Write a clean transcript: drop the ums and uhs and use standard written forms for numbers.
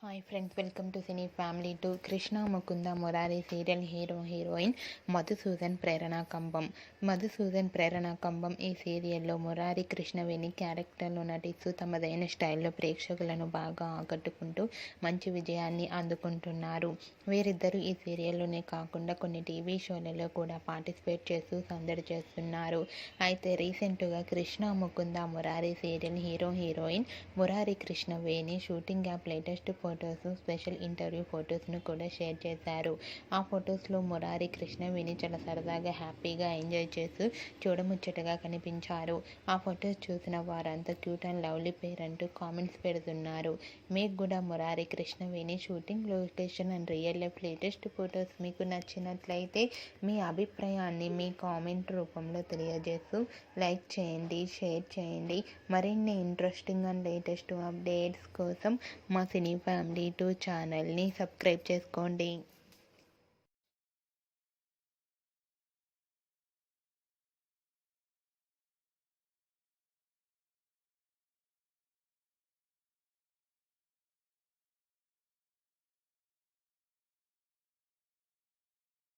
Hi friends, welcome to cine family. To Krishna Mukunda Murari serial heroine Madhusudan Prerana Kambam ఈ సీరియల్లో మురారి కృష్ణవేణి క్యారెక్టర్లో నటిస్తూ తమదైన స్టైల్లో ప్రేక్షకులను బాగా ఆకట్టుకుంటూ మంచి విజయాన్ని అందుకుంటున్నారు. వీరిద్దరూ ఈ సీరియల్లోనే కాకుండా కొన్ని టీవీ షోలలో కూడా పార్టిసిపేట్ చేస్తూ సందడి చేస్తున్నారు. అయితే రీసెంట్గా Krishna Mukunda Murari serial heroine Murari Krishnaveni shooting app latest photos, special interview ఫొటోస్ను కూడా షేర్ చేశారు. ఆ ఫొటోస్లో మురారి కృష్ణవేణి చాలా సరదాగా హ్యాపీగా ఎంజాయ్ చేస్తూ చూడముచ్చటగా కనిపించారు. ఆ ఫొటోస్ చూసిన వారంతా క్యూట్ అండ్ లవ్లీ పేర్ అంటూ కామెంట్స్ పెడుతున్నారు. మీకు కూడా Murari Krishnaveni shooting location and real life latest photos మీకు నచ్చినట్లయితే మీ అభిప్రాయాన్ని మీ కామెంట్ రూపంలో తెలియజేస్తూ లైక్ చేయండి, షేర్ చేయండి. మరిన్ని ఇంట్రెస్టింగ్ అండ్ లేటెస్ట్ అప్డేట్స్ కోసం మా సినీ ఫ్యామిలీ 2 ఛానల్ని సబ్స్క్రైబ్ చేసుకోండి.